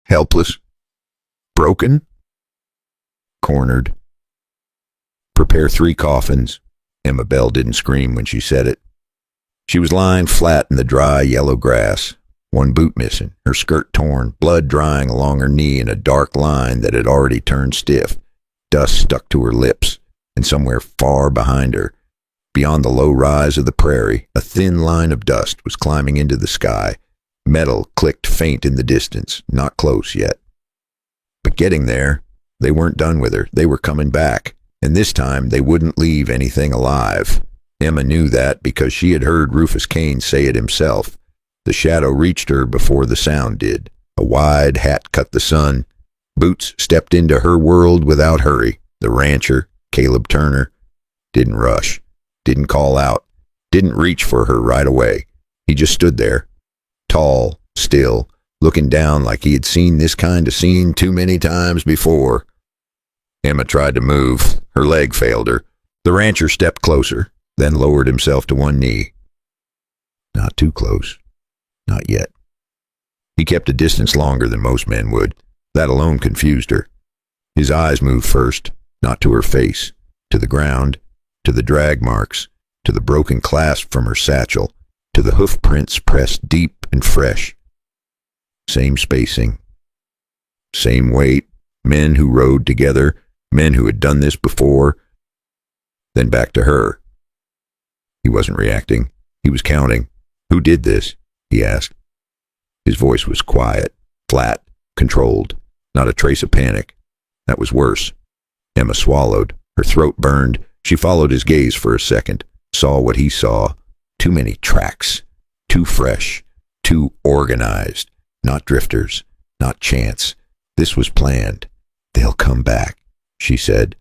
helpless, broken, cornered. Prepare 3 coffins. Emma Bell didn't scream when she said it. She was lying flat in the dry yellow grass, one boot missing, her skirt torn, blood drying along her knee in a dark line that had already turned stiff. Dust stuck to her lips, and somewhere far behind her, beyond the low rise of the prairie, a thin line of dust was climbing into the sky. Metal clicked faint in the distance, not close yet. But getting there, they weren't done with her. They were coming back, and this time they wouldn't leave anything alive. Emma knew that because she had heard Rufus Kane say it himself. The shadow reached her before the sound did. A wide hat cut the sun. Boots stepped into her world without hurry. The rancher, Caleb Turner, didn't rush, didn't call out, didn't reach for her right away. He just stood there, tall, still, looking down like he had seen this kind of scene too many times before. Emma tried to move. Her leg failed her. The rancher stepped closer, then lowered himself to one knee. Not too close. Not yet. He kept a distance longer than most men would. That alone confused her. His eyes moved first, not to her face, to the ground, to the drag marks, to the broken clasp from her satchel, to the hoof prints pressed deep and fresh. Same spacing. Same weight. Men who rode together, men who had done this before. Then back to her. He wasn't reacting. He was counting. Who did this? He asked. His voice was quiet, flat, controlled, not a trace of panic. That was worse. Emma swallowed. Her throat burned. She followed his gaze for a second, saw what he saw. Too many tracks. Too fresh. Too organized. Not drifters. Not chance. This was planned. They'll come back, she said.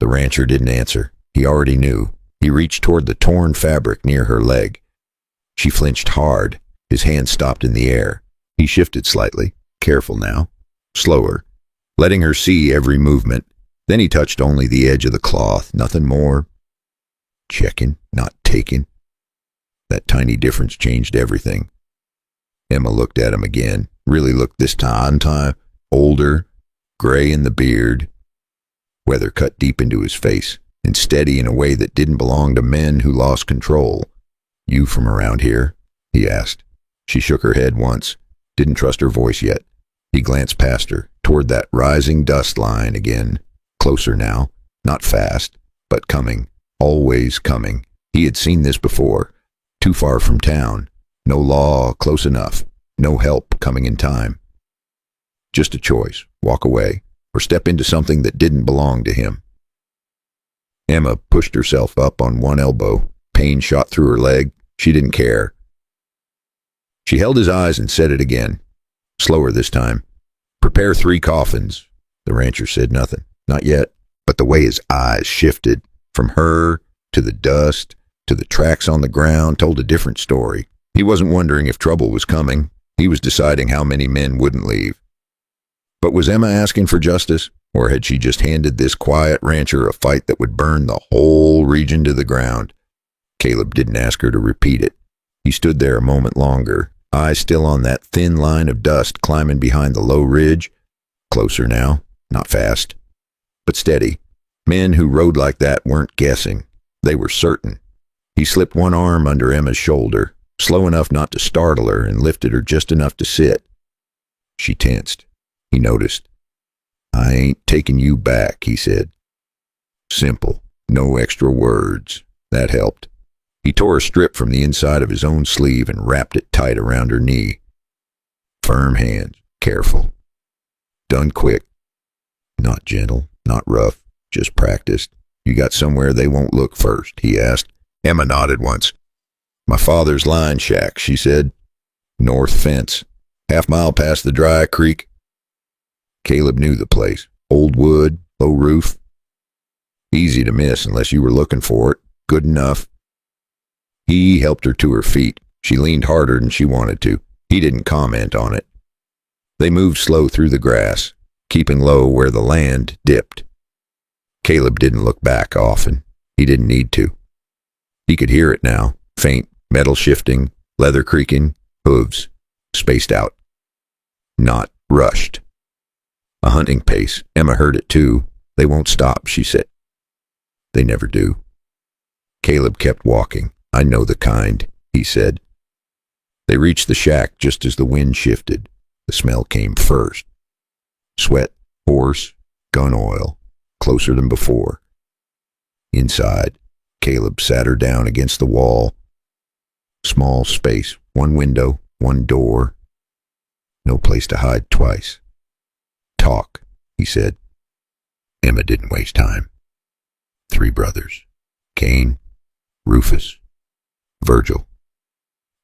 The rancher didn't answer. He already knew. He reached toward the torn fabric near her leg. She flinched hard. His hand stopped in the air. He shifted slightly, careful now, slower, letting her see every movement. Then he touched only the edge of the cloth, nothing more. Checking, not taking. That tiny difference changed everything. Emma looked at him again, really looked this time, older, gray in the beard, weather cut deep into his face, and steady in a way that didn't belong to men who lost control. You from around here? He asked. She shook her head once, didn't trust her voice yet. He glanced past her, toward that rising dust line again, closer now, not fast, but coming, always coming. He had seen this before, too far from town, no law close enough, no help coming in time. Just a choice, walk away, or step into something that didn't belong to him. Emma pushed herself up on one elbow. Pain shot through her leg. She didn't care. She held his eyes and said it again, slower this time. Prepare 3 coffins. The rancher said nothing, not yet, but the way his eyes shifted from her to the dust to the tracks on the ground told a different story. He wasn't wondering if trouble was coming. He was deciding how many men wouldn't leave. But was Emma asking for justice, or had she just handed this quiet rancher a fight that would burn the whole region to the ground? Caleb didn't ask her to repeat it. He stood there a moment longer, eyes still on that thin line of dust climbing behind the low ridge. Closer now, not fast, but steady. Men who rode like that weren't guessing. They were certain. He slipped one arm under Emma's shoulder, slow enough not to startle her, and lifted her just enough to sit. She tensed. He noticed. I ain't taking you back, he said. Simple, no extra words. That helped. He tore a strip from the inside of his own sleeve and wrapped it tight around her knee. Firm hands, careful. Done quick. Not gentle, not rough, just practiced. You got somewhere they won't look first, he asked. Emma nodded once. My father's line shack, she said. North fence, half-mile past the dry creek. Caleb knew the place. Old wood, low roof. Easy to miss unless you were looking for it. Good enough. He helped her to her feet. She leaned harder than she wanted to. He didn't comment on it. They moved slow through the grass, keeping low where the land dipped. Caleb didn't look back often. He didn't need to. He could hear it now. Faint, metal shifting, leather creaking, hooves, spaced out. Not rushed. hunting pace. Emma heard it too. They won't stop, she said. They never do. Caleb kept walking. I know the kind, he said. They reached the shack just as the wind shifted. The smell came first. Sweat, horse, gun oil, closer than before. Inside, Caleb sat her down against the wall. Small space, one window, one door. No place to hide twice. Talk, he said. Emma didn't waste time. 3 brothers. Cain, Rufus, Virgil,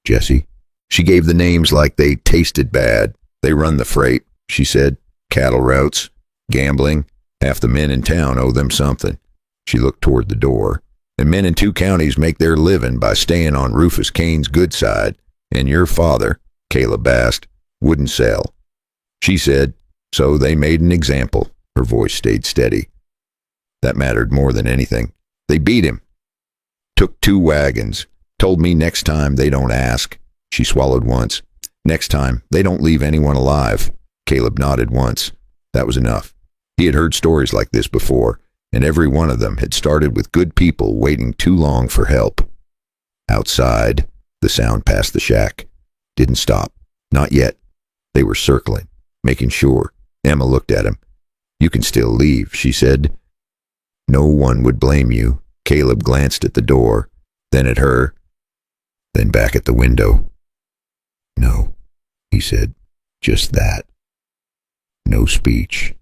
Jesse. She gave the names like they tasted bad. They run the freight, she said. Cattle routes, gambling. Half the men in town owe them something. She looked toward the door. And men in 2 counties make their living by staying on Rufus Cain's good side. And your father, Caleb asked, wouldn't sell. She said, so they made an example. Her voice stayed steady. That mattered more than anything. They beat him. Took 2 wagons. Told me next time they don't ask. She swallowed once. Next time, they don't leave anyone alive. Caleb nodded once. That was enough. He had heard stories like this before, and every one of them had started with good people waiting too long for help. Outside, the sound past the shack. Didn't stop. Not yet. They were circling, making sure. Emma looked at him. You can still leave, she said. No one would blame you. Caleb glanced at the door, then at her, then back at the window. No, he said. Just that. No speech.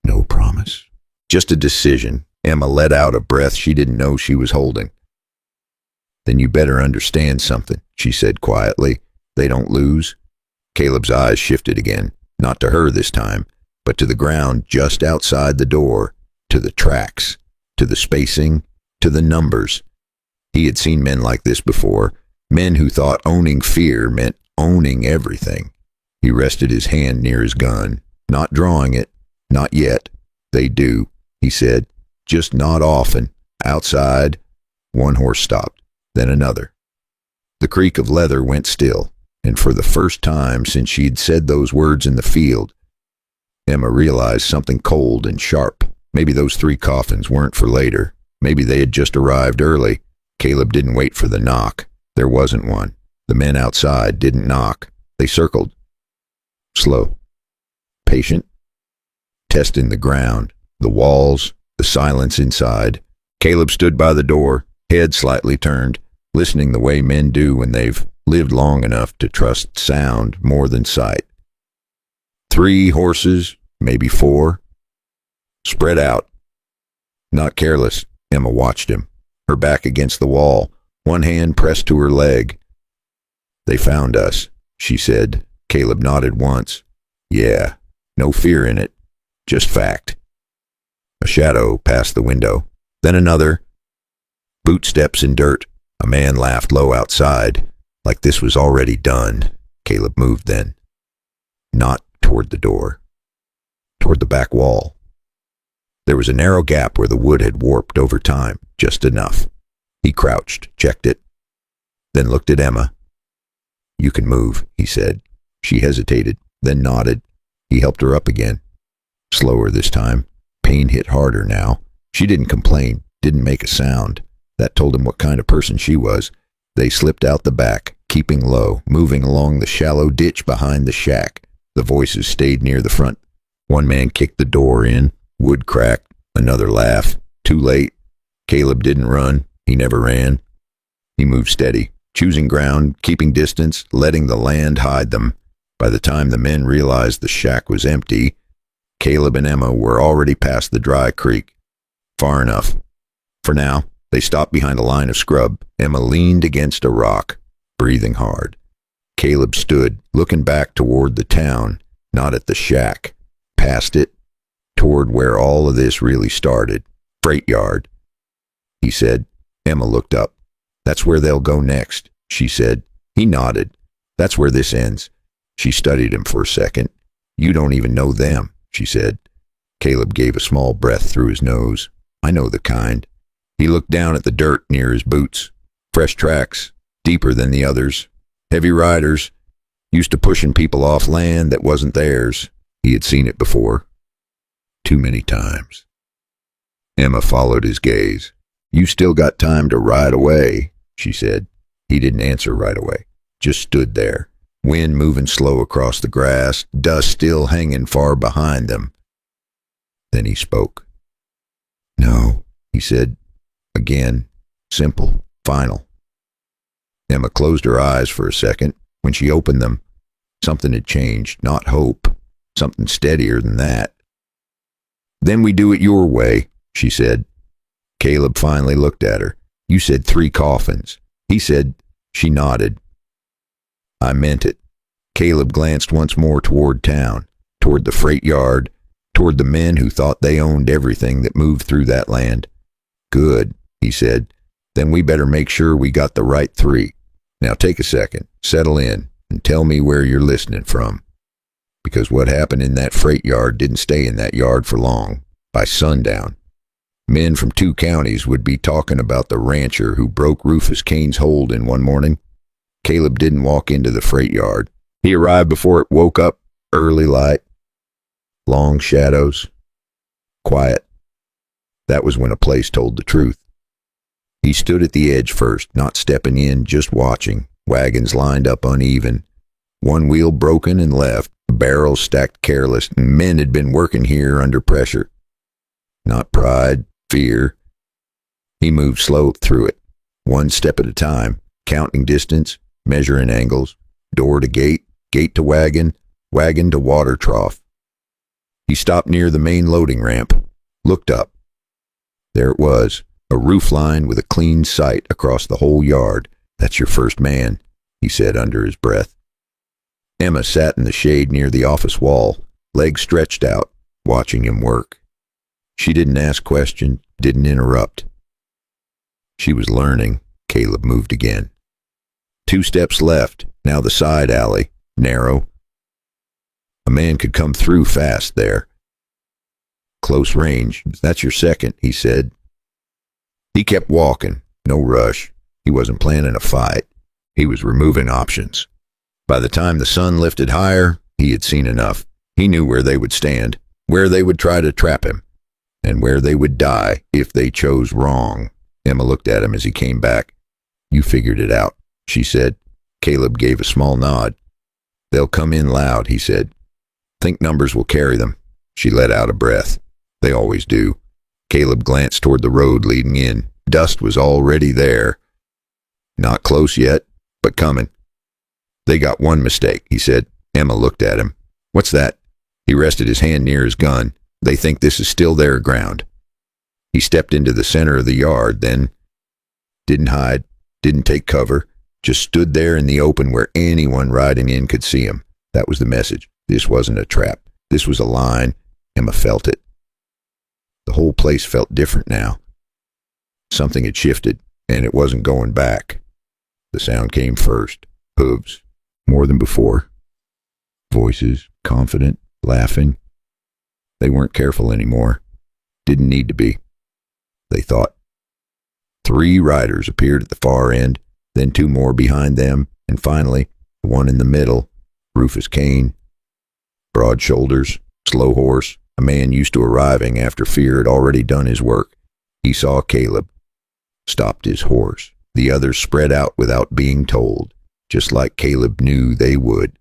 No promise. Just a decision. Emma let out a breath she didn't know she was holding. Then you better understand something, she said quietly. They don't lose. Caleb's eyes shifted again, not to her this time, but to the ground just outside the door, to the tracks, to the spacing, to the numbers. He had seen men like this before, men who thought owning fear meant owning everything. He rested his hand near his gun, not drawing it, not yet. They do, he said, just not often. Outside, 1 horse stopped, then another. The creak of leather went still, and for the first time since she'd said those words in the field, Emma realized something cold and sharp. Maybe those 3 coffins weren't for later. Maybe they had just arrived early. Caleb didn't wait for the knock. There wasn't one. The men outside didn't knock. They circled. Slow. Patient. Testing the ground, the walls, the silence inside. Caleb stood by the door, head slightly turned, listening the way men do when they've lived long enough to trust sound more than sight. 3 horses, maybe 4. Spread out. Not careless. Emma watched him, her back against the wall, one hand pressed to her leg. They found us, she said. Caleb nodded once. Yeah, no fear in it. Just fact. A shadow passed the window. Then another. Boot steps in dirt. A man laughed low outside, like this was already done. Caleb moved then. Not toward the door. Toward the back wall. There was a narrow gap where the wood had warped over time, just enough. He crouched, checked it, then looked at Emma. You can move, he said. She hesitated, then nodded. He helped her up again. Slower this time. Pain hit harder now. She didn't complain, didn't make a sound. That told him what kind of person she was. They slipped out the back, keeping low, moving along the shallow ditch behind the shack. The voices stayed near the front. One man kicked the door in. Wood cracked. Another laugh. Too late. Caleb didn't run. He never ran. He moved steady, choosing ground, keeping distance, letting the land hide them. By the time the men realized the shack was empty, Caleb and Emma were already past the dry creek. Far enough. For now, they stopped behind a line of scrub. Emma leaned against a rock, breathing hard. Caleb stood, looking back toward the town, not at the shack. Past it, toward where all of this really started. Freight yard. He said. Emma looked up. That's where they'll go next, she said. He nodded. That's where this ends. She studied him for a second. You don't even know them, she said. Caleb gave a small breath through his nose. I know the kind. He looked down at the dirt near his boots. Fresh tracks, deeper than the others. Heavy riders, used to pushing people off land that wasn't theirs. He had seen it before. too many times. Emma followed his gaze. You still got time to ride away, she said. He didn't answer right away, just stood there, wind moving slow across the grass, dust still hanging far behind them. Then he spoke. No, he said, again, simple, final. Emma closed her eyes for a second. When she opened them, something had changed, not hope, something steadier than that. Then we do it your way, she said. Caleb finally looked at her. You said 3 coffins. He said, she nodded. I meant it. Caleb glanced once more toward town, toward the freight yard, toward the men who thought they owned everything that moved through that land. Good, he said. Then we better make sure we got the right 3. Now take a second, settle in, and tell me where you're listening from. Because what happened in that freight yard didn't stay in that yard for long. By sundown, men from 2 counties would be talking about the rancher who broke Rufus Kane's hold in one morning. Caleb didn't walk into the freight yard. He arrived before it woke up, early light, long shadows, quiet. That was when a place told the truth. He stood at the edge first, not stepping in, just watching. Wagons lined up uneven. One wheel broken and left, barrels stacked careless, and men had been working here under pressure. Not pride, fear. He moved slow through it, one step at a time, counting distance, measuring angles, door to gate, gate to wagon, wagon to water trough. He stopped near the main loading ramp, looked up. There it was, a roof line with a clean sight across the whole yard. That's your first man, he said under his breath. Emma sat in the shade near the office wall, legs stretched out, watching him work. She didn't ask questions, didn't interrupt. She was learning. Caleb moved again. 2 steps left, now the side alley, narrow. A man could come through fast there. Close range, that's your second, he said. He kept walking, no rush. He wasn't planning a fight. He was removing options. By the time the sun lifted higher, he had seen enough. He knew where they would stand, where they would try to trap him, and where they would die if they chose wrong. Emma looked at him as he came back. You figured it out, she said. Caleb gave a small nod. They'll come in loud, he said. Think numbers will carry them. She let out a breath. They always do. Caleb glanced toward the road leading in. Dust was already there. Not close yet, but coming. They got one mistake, he said. Emma looked at him. What's that? He rested his hand near his gun. They think this is still their ground. He stepped into the center of the yard, then didn't hide, didn't take cover, just stood there in the open where anyone riding in could see him. That was the message. This wasn't a trap. This was a line. Emma felt it. The whole place felt different now. Something had shifted, and it wasn't going back. The sound came first. Hooves, more than before. Voices, confident, laughing. They weren't careful anymore. Didn't need to be. They thought. 3 riders appeared at the far end, then 2 more behind them, and finally, one in the middle, Rufus Kane. Broad shoulders, slow horse, a man used to arriving after fear had already done his work. He saw Caleb, stopped his horse. The others spread out without being told, just like Caleb knew they would.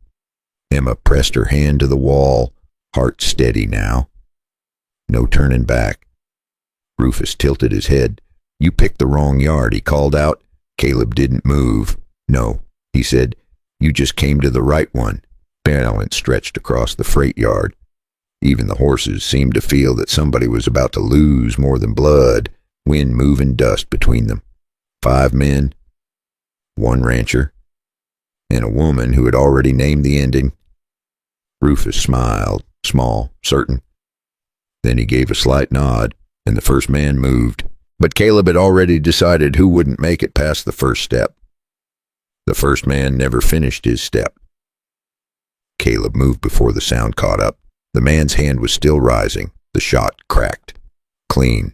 Emma pressed her hand to the wall, heart steady now. No turning back. Rufus tilted his head. You picked the wrong yard, he called out. Caleb didn't move. No, he said, you just came to the right one. Balance stretched across the freight yard. Even the horses seemed to feel that somebody was about to lose more than blood, wind moving dust between them. 5 men, 1 rancher, and a woman who had already named the ending. Rufus smiled, small, certain. Then he gave a slight nod, and the first man moved. But Caleb had already decided who wouldn't make it past the first step. The first man never finished his step. Caleb moved before the sound caught up. The man's hand was still rising. The shot cracked. Clean.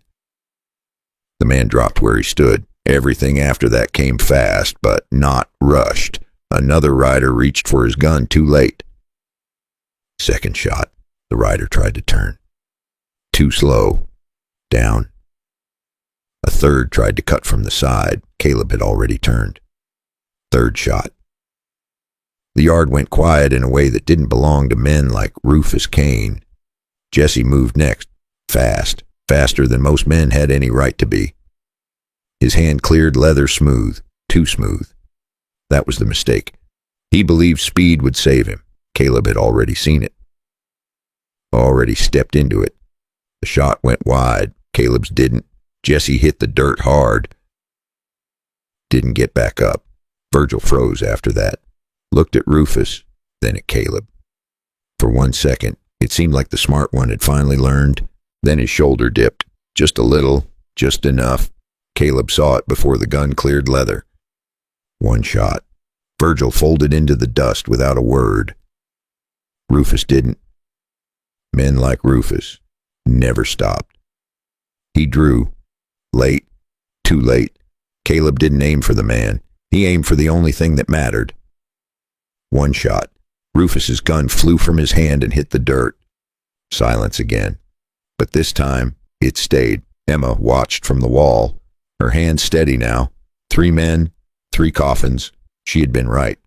The man dropped where he stood. Everything after that came fast, but not rushed. Another rider reached for his gun too late. Second shot. The rider tried to turn. Too slow. Down. A third tried to cut from the side. Caleb had already turned. Third shot. The yard went quiet in a way that didn't belong to men like Rufus Kane. Jesse moved next, fast, faster than most men had any right to be. His hand cleared leather smooth, too smooth. That was the mistake. He believed speed would save him. Caleb had already seen it. Already stepped into it. The shot went wide. Caleb's didn't. Jesse hit the dirt hard. Didn't get back up. Virgil froze after that. Looked at Rufus, then at Caleb. For 1 second, it seemed like the smart one had finally learned. Then his shoulder dipped. Just a little, just enough. Caleb saw it before the gun cleared leather. One shot. Virgil folded into the dust without a word. Rufus didn't. Men like Rufus never stopped. He drew. Late. Too late. Caleb didn't aim for the man. He aimed for the only thing that mattered. One shot. Rufus's gun flew from his hand and hit the dirt. Silence again. But this time, it stayed. Emma watched from the wall. Her hand steady now. 3 men, 3 coffins. She had been right.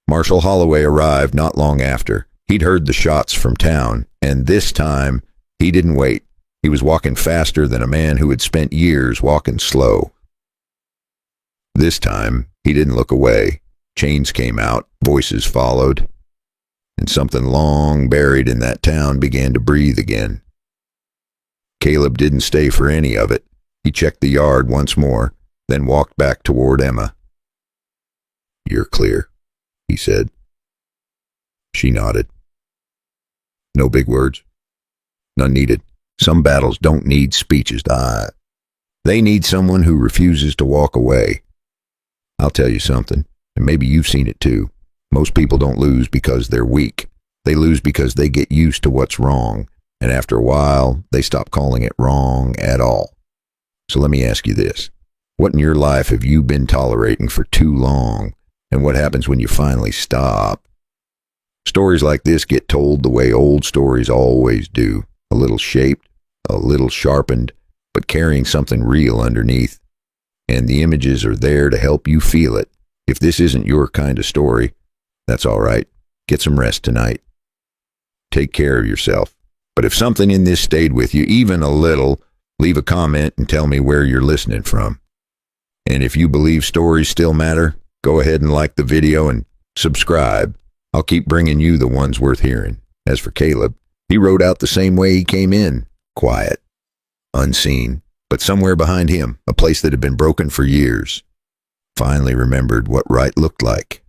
Marshal Holloway arrived not long after. He'd heard the shots from town, and this time, he didn't wait. He was walking faster than a man who had spent years walking slow. This time, he didn't look away. Chains came out, voices followed, and something long buried in that town began to breathe again. Caleb didn't stay for any of it. He checked the yard once more, then walked back toward Emma. "You're clear," he said. She nodded. No big words. None needed. Some battles don't need speeches to die. They need someone who refuses to walk away. I'll tell you something, and maybe you've seen it too. Most people don't lose because they're weak. They lose because they get used to what's wrong, and after a while, they stop calling it wrong at all. So let me ask you this. What in your life have you been tolerating for too long, and what happens when you finally stop? Stories like this get told the way old stories always do. A little shaped, a little sharpened, but carrying something real underneath. And the images are there to help you feel it. If this isn't your kind of story, that's all right. Get some rest tonight. Take care of yourself. But if something in this stayed with you, even a little, leave a comment and tell me where you're listening from. And if you believe stories still matter, go ahead and like the video and subscribe. I'll keep bringing you the ones worth hearing. As for Caleb, he rode out the same way he came in, quiet, unseen, but somewhere behind him, a place that had been broken for years, finally remembered what right looked like.